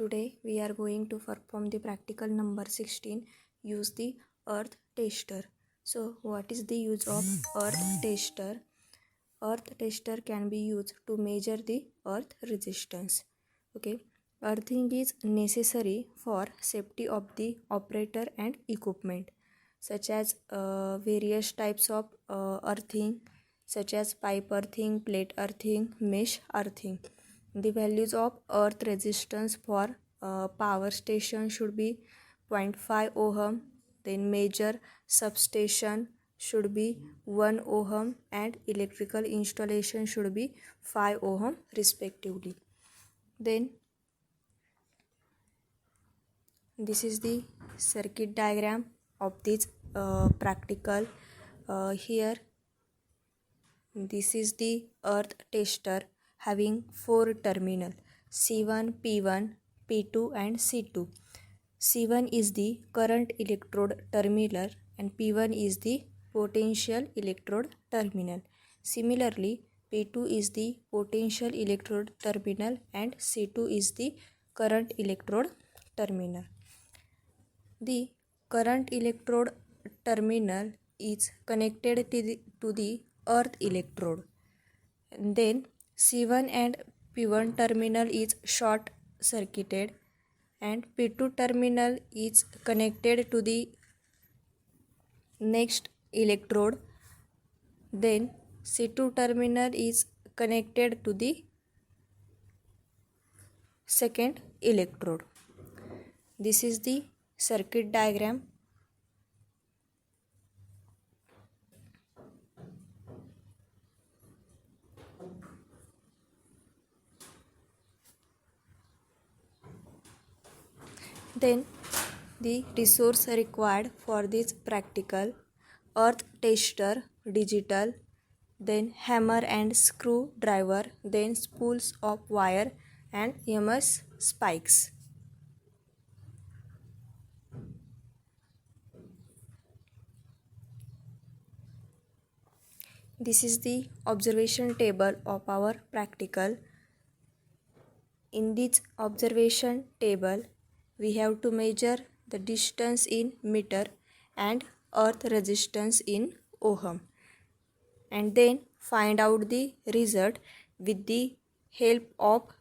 Today we are going to perform the practical number 16. Use the earth tester. So what is the use of earth tester? Earth tester can be used to measure the earth resistance. Okay. Earthing is necessary for safety of the operator and equipment, such as various types of earthing, such as pipe earthing, plate earthing, mesh earthing. The values of earth resistance for power station should be 0.5 ohm. Then major substation should be 1 ohm and electrical installation should be 5 ohm respectively. Then this is the circuit diagram of this practical. Here this is the earth tester having 4 terminal C1, P1, P2 and C2. C1 is the current electrode terminal and P1 is the potential electrode terminal. Similarly, P2 is the potential electrode terminal and C2 is the current electrode terminal. The current electrode terminal is connected to the earth electrode. And then C1 and P1 terminal is short circuited and P2 terminal is connected to the next electrode. Then C2 terminal is connected to the second electrode. This is the circuit diagram. Then the resource required for this practical: earth tester digital, then hammer and screw driver, then spools of wire and EMS spikes. This is the observation table of our practical. In this observation table, we have to measure the distance in meter and earth resistance in ohm, and then find out the result with the help of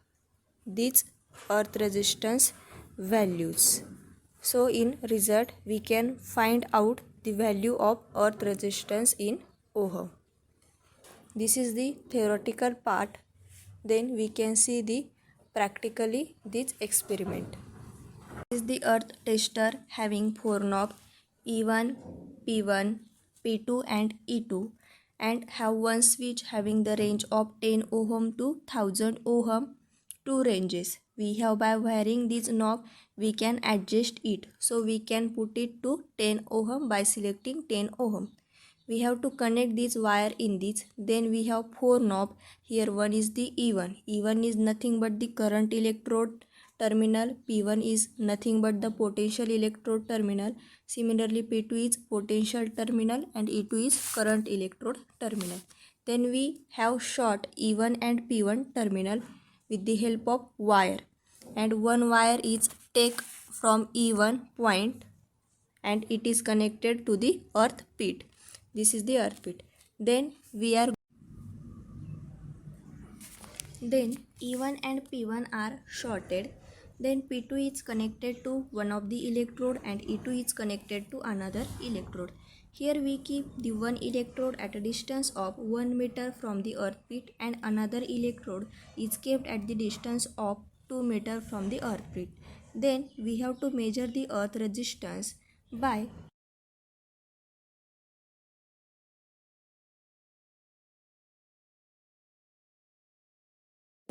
these earth resistance values. So in result we can find out the value of earth resistance in ohm. This is the theoretical part. Then we can see the practically this experiment. This is the earth tester having 4 knobs E1, P1, P2 and E2, and have one switch having the range of 10 ohm to 1000 ohm. Two ranges. We have by varying this knob we can adjust it. So we can put it to 10 ohm by selecting 10 ohm. We have to connect this wire in this. Then we have 4 knobs. Here one is the E1. E1 is nothing but the current electrode terminal. P1 is nothing but the potential electrode terminal. Similarly, P2 is potential terminal and E2 is current electrode terminal. Then we have short E1 and P1 terminal with the help of wire, and one wire is take from E1 point and it is connected to the earth pit. This is the earth pit. Then E1 and P1 are shorted. Then P2 is connected to one of the electrode and E2 is connected to another electrode. Here we keep the one electrode at a distance of 1 meter from the earth pit and another electrode is kept at the distance of 2 meter from the earth pit. Then we have to measure the earth resistance by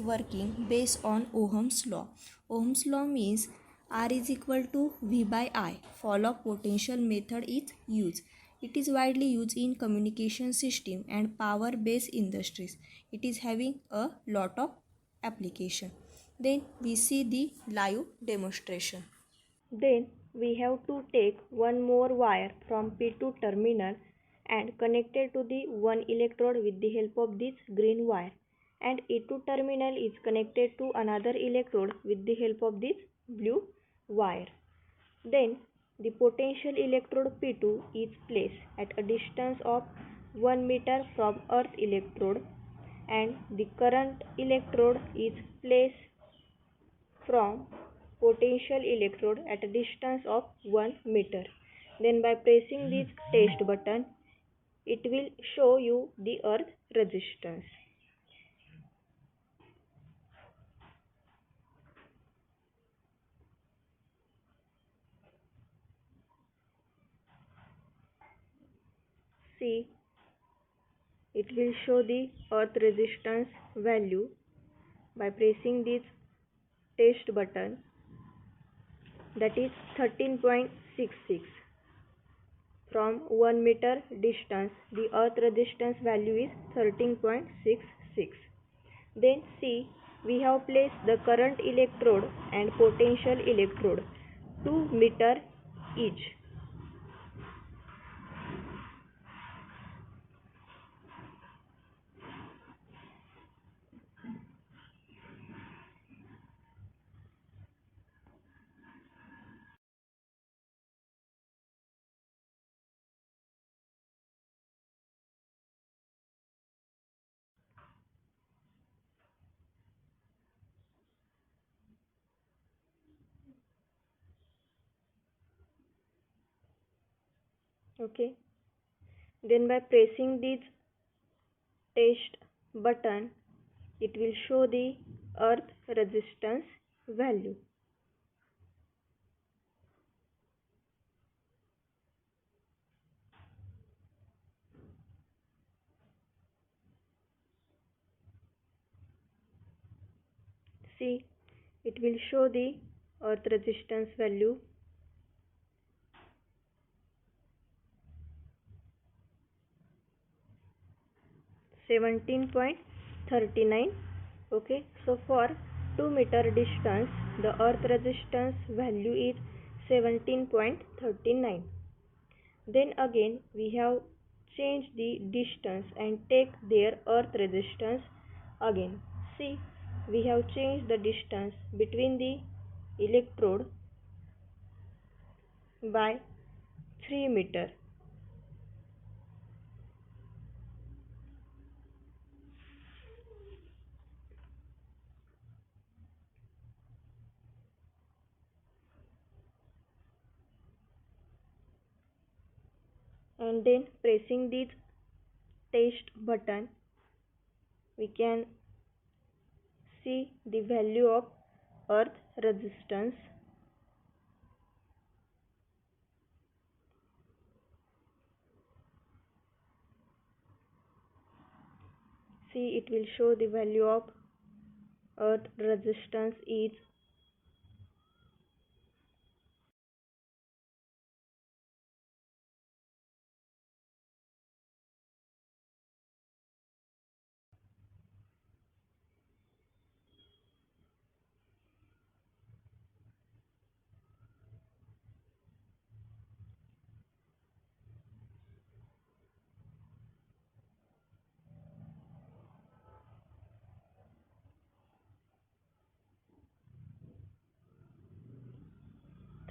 working based on Ohm's law. Ohm's law means R is equal to V by I. Follow potential method is used. It is widely used in communication system and power based industries. It is having a lot of application. Then we see the live demonstration. Then we have to take one more wire from P2 terminal and connect it to the one electrode with the help of this green wire, and E2 terminal is connected to another electrode with the help of this blue wire. Then the potential electrode P2 is placed at a distance of 1 meter from earth electrode, and the current electrode is placed from potential electrode at a distance of 1 meter. Then by pressing this test button, it will show you the earth resistance. See, it will show the earth resistance value by pressing this test button, that is 13.66. From 1 meter distance, the earth resistance value is 13.66. Then see, we have placed the current electrode and potential electrode 2 meter each. Okay. Then by pressing this test button, it will show the earth resistance value. See, it will show the earth resistance value 17.39. Okay, so for 2 meter distance, the earth resistance value is 17.39. Then again we have changed the distance and take their earth resistance again. See, we have changed the distance between the electrode by 3 meter. And then pressing this test button, we can see the value of earth resistance. See, it will show the value of earth resistance is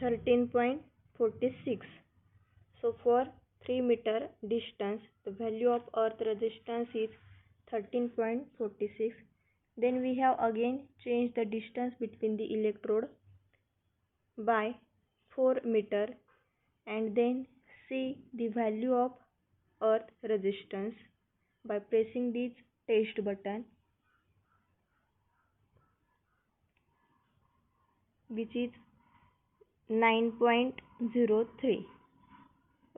13.46. So for 3 meter distance, the value of earth resistance is 13.46. Then we have again changed the distance between the electrode by 4 meter, and then see the value of earth resistance by pressing this test button, which is 9.03.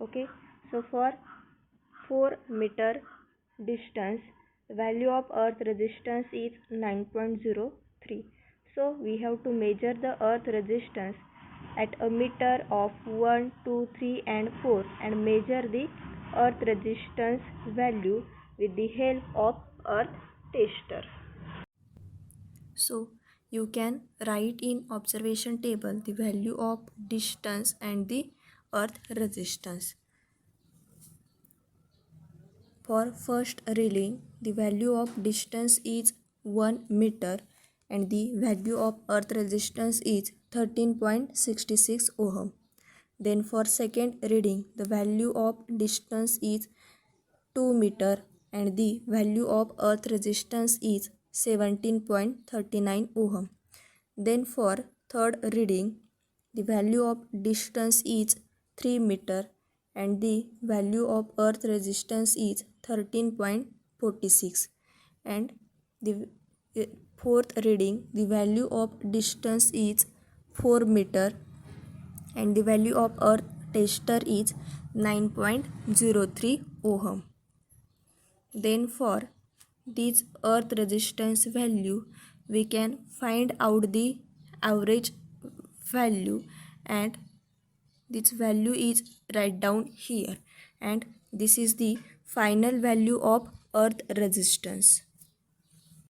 Okay, so for 4 meter distance, the value of earth resistance is 9.03. So we have to measure the earth resistance at a meter of 1, 2, 3 and 4, and measure the earth resistance value with the help of earth tester. So you can write in observation table the value of distance and the earth resistance. For first reading, the value of distance is 1 meter and the value of earth resistance is 13.66 ohm. Then for second reading, the value of distance is 2 meter and the value of earth resistance is 17.39 ohm. Then for third reading, the value of distance is 3 meter and the value of earth resistance is 13.46. And the fourth reading, the value of distance is 4 meter and the value of earth tester is 9.03 ohm. Then for this earth resistance value, we can find out the average value, and this value is write down here, and this is the final value of earth resistance.